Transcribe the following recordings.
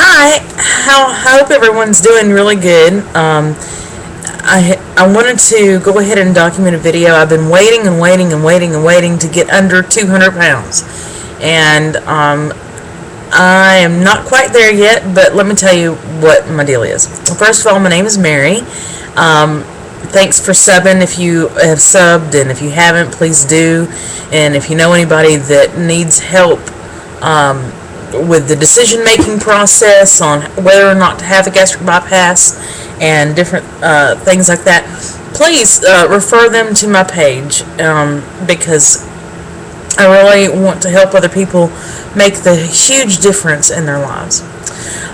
Hi, I hope everyone's doing really good. I wanted to go ahead and document a video. I've been waiting and waiting and waiting and waiting to get under 200 pounds. And I am not quite there yet, but let me tell you what my deal is. First of all, my name is Mary. Thanks for subbing if you have subbed, and if you haven't, please do. And if you know anybody that needs help with the decision-making process on whether or not to have a gastric bypass and different things like that, please refer them to my page because I really want to help other people make the huge difference in their lives.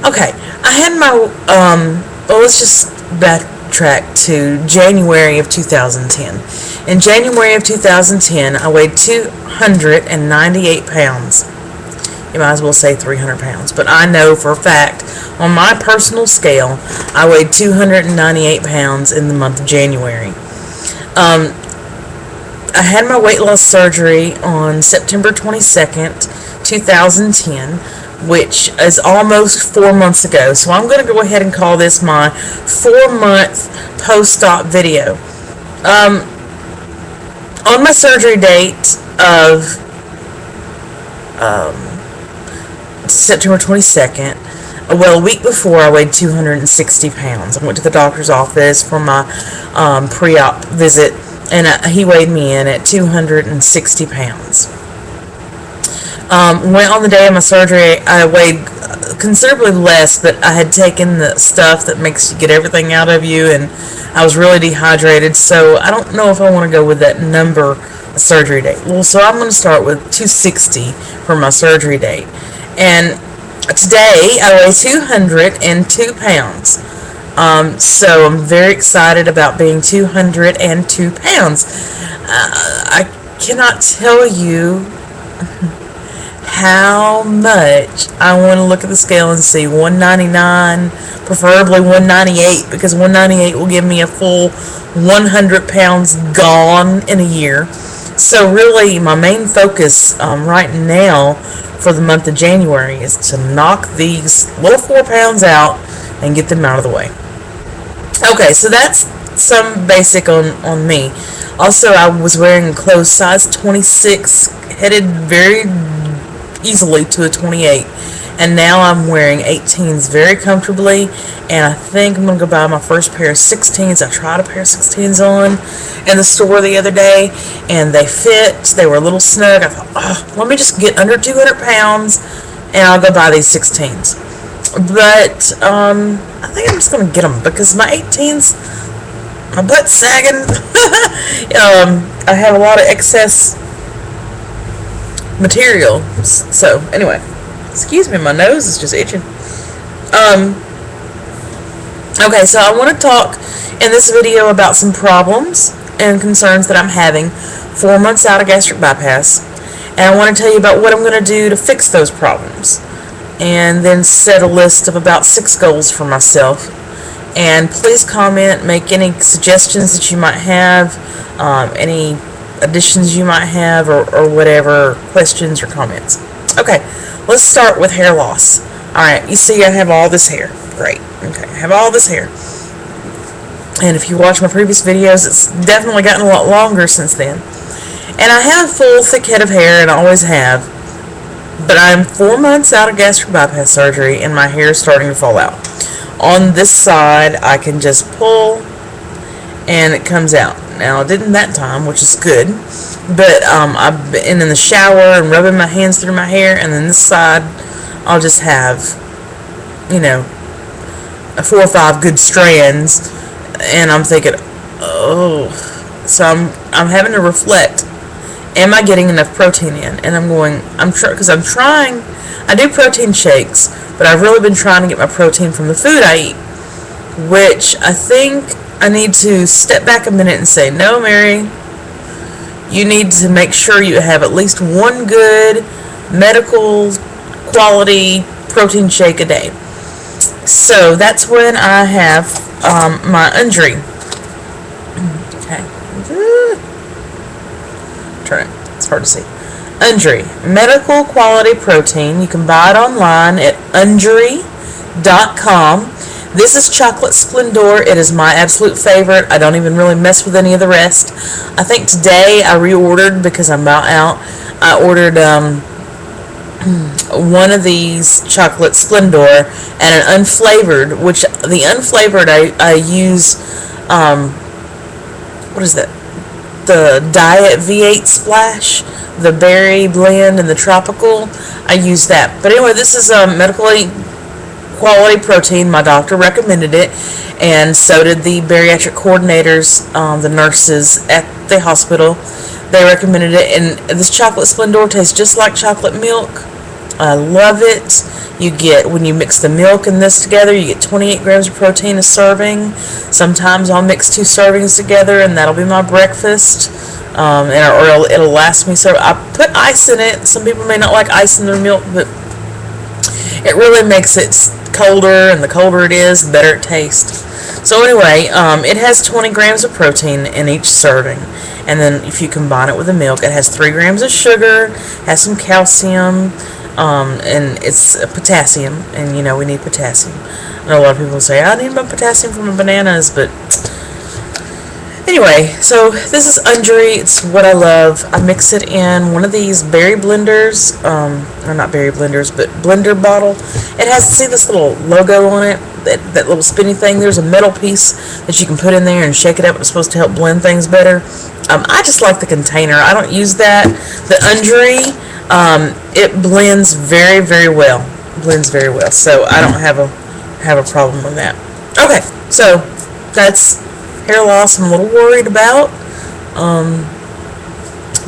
Okay, I had my, well, let's just backtrack to January of 2010. In January of 2010, I weighed 298 pounds. You might as well say 300 pounds, but I know for a fact, on my personal scale, I weighed 298 pounds in the month of January. I had my weight loss surgery on September 22nd, 2010, which is almost 4 months ago. So I'm going to go ahead and call this my 4-month post-op video. On my surgery date of September 22nd, well, a week before, I weighed 260 pounds. I went to the doctor's office for my pre-op visit, and he weighed me in at 260 pounds. Went on the day of my surgery, I weighed considerably less, but I had taken the stuff that makes you get everything out of you, and I was really dehydrated, so I don't know if I want to go with that number surgery date. Well, so I'm going to start with 260 for my surgery date. And today I weigh 202 pounds. So I'm very excited about being 202 pounds. I cannot tell you how much I want to look at the scale and see 199, preferably 198, because 198 will give me a full 100 pounds gone in a year. So really, my main focus right now for the month of January is to knock these little 4 pounds out and get them out of the way. Okay, so that's some basic on me. Also, I was wearing clothes size 26, headed very easily to a 28, and now I'm wearing 18s very comfortably, and I think I'm going to go buy my first pair of 16s. I tried a pair of 16s on in the store the other day, and they fit. They were a little snug. I thought, oh, let me just get under 200 pounds, and I'll go buy these 16s. But I think I'm just going to get them, because my 18s, my butt's sagging. I have a lot of excess material. So, anyway. Excuse me, my nose is just itching. Okay, so I want to talk in this video about some problems and concerns that I'm having 4 months out of gastric bypass, and I want to tell you about what I'm going to do to fix those problems, and then set a list of about 6 goals for myself. And please comment, make any suggestions that you might have, any additions you might have, or whatever, questions or comments. Okay, let's start with hair loss. Alright, you see I have all this hair. Great. Okay, I have all this hair. And if you watch my previous videos, it's definitely gotten a lot longer since then. And I have a full, thick head of hair, and I always have. But I'm 4 months out of gastric bypass surgery, and my hair is starting to fall out. On this side, I can just pull, and it comes out. Now, it didn't that time, which is good. But I've been in the shower and rubbing my hands through my hair, and then this side, I'll just have, 4 or 5 good strands, and I'm thinking, oh. So I'm having to reflect, am I getting enough protein in? And because I'm trying, I do protein shakes, but I've really been trying to get my protein from the food I eat, which I think I need to step back a minute and say, no, Mary, you need to make sure you have at least one good medical quality protein shake a day. So that's when I have my roux-en-y. Okay. Turn it. It's hard to see. Roux-en-y, medical quality protein. You can buy it online at roux-en-y, This is Chocolate Splendor. It is my absolute favorite. I don't even really mess with any of the rest. I think today I reordered because I'm about out. I ordered one of these Chocolate Splendor and an unflavored, which the unflavored I use, what is that? The Diet V8 Splash, the berry blend and the tropical. I use that. But anyway, this is medically quality protein. My doctor recommended it, and so did the bariatric coordinators, the nurses at the hospital. They recommended it, and this Chocolate Splendor tastes just like chocolate milk. I love it. You get, when you mix the milk and this together, you get 28 grams of protein a serving. Sometimes I'll mix 2 servings together, and that'll be my breakfast. Or it'll last me. So I put ice in it. Some people may not like ice in their milk, but it really makes it colder, and the colder it is, the better it tastes. So anyway, it has 20 grams of protein in each serving, and then if you combine it with the milk, it has 3 grams of sugar, has some calcium, and it's potassium, and you know we need potassium. I know a lot of people say I need my potassium from my bananas, but anyway, so this is roux-en-y. It's what I love. I mix it in one of these berry blenders, or not berry blenders, but blender bottle. It has, see this little logo on it, that little spinny thing? There's a metal piece that you can put in there and shake it up. It's supposed to help blend things better. I just like the container. I don't use that. The roux-en-y, it blends very, very well. Blends very well. So I don't have a problem with that. Okay, so that's hair loss I'm a little worried about,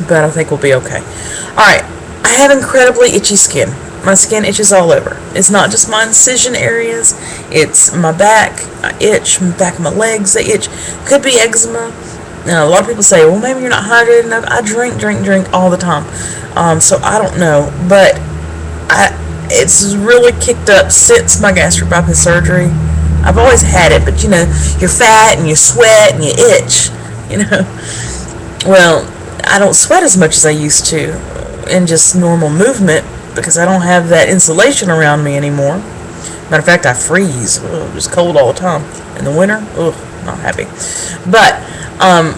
but I think we'll be okay. Alright, I have incredibly itchy skin. My skin itches all over. It's not just my incision areas, it's my back. I itch, back of my legs, they itch. Could be eczema. Now, a lot of people say, well, maybe you're not hydrated enough. I drink all the time. So I don't know, but it's really kicked up since my gastric bypass surgery. I've always had it, but you know, you're fat and you sweat and you itch, you know. Well, I don't sweat as much as I used to in just normal movement because I don't have that insulation around me anymore. Matter of fact, I freeze. Ugh, it's cold all the time. In the winter, ugh, not happy. But,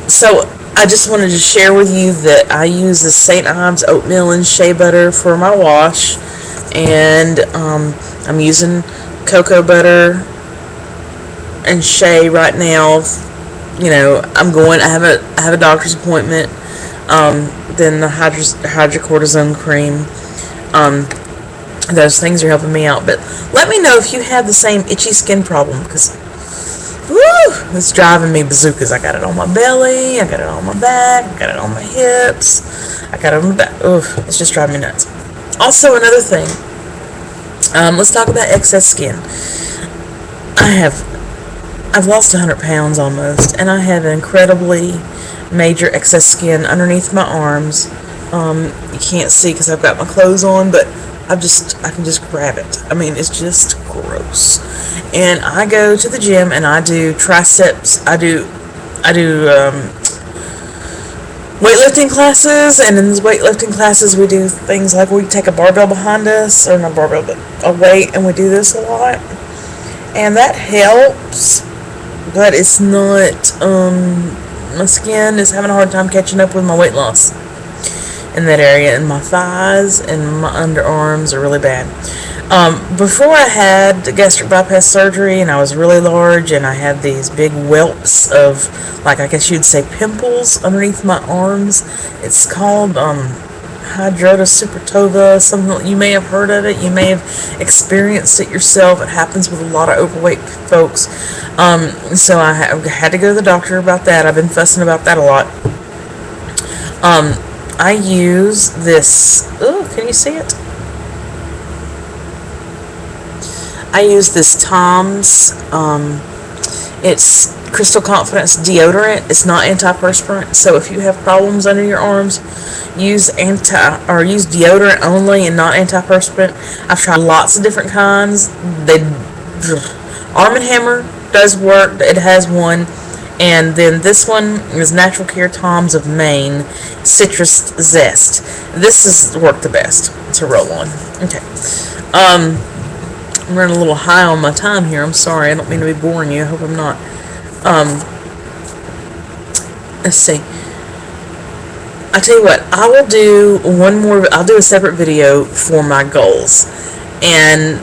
so I just wanted to share with you that I use the St. Ives oatmeal and shea butter for my wash, and I'm using cocoa butter and shea right now. You know, I have a doctor's appointment. Then the hydrocortisone cream. Those things are helping me out. But let me know if you have the same itchy skin problem, because it's driving me bazookas. I got it on my belly, I got it on my back, I got it on my hips, I got it on my back. It's just driving me nuts. Also, another thing, let's talk about excess skin. I've lost 100 pounds almost, and I have incredibly major excess skin underneath my arms. You can't see because I've got my clothes on, but I can just grab it. I mean, it's just gross. And I go to the gym and I do triceps. I do weightlifting classes, and in these weightlifting classes we do things like we take a barbell behind us, or not barbell, but a weight, and we do this a lot. And that helps, but it's not, my skin is having a hard time catching up with my weight loss in that area, and my thighs and my underarms are really bad. Before I had the gastric bypass surgery and I was really large and I had these big whelps of, like, I guess you'd say pimples underneath my arms. It's called hidradenitis suppurativa, something. You may have heard of it, you may have experienced it yourself. It happens with a lot of overweight folks. So I had to go to the doctor about that. I've been fussing about that a lot. I use this, can you see it? I use this Tom's, it's Crystal Confidence deodorant. It's not antiperspirant, so if you have problems under your arms, use deodorant only and not antiperspirant. I've tried lots of different kinds. Arm & Hammer does work. It has one. And then this one is Natural Care Tom's of Maine Citrus Zest. This has worked the best to roll on. Okay. I'm running a little high on my time here. I'm sorry. I don't mean to be boring you. I hope I'm not. Let's see. I tell you what. I will do one more. I'll do a separate video for my goals, and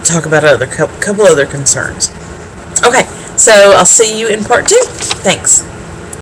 talk about couple other concerns. Okay. So I'll see you in part 2. Thanks.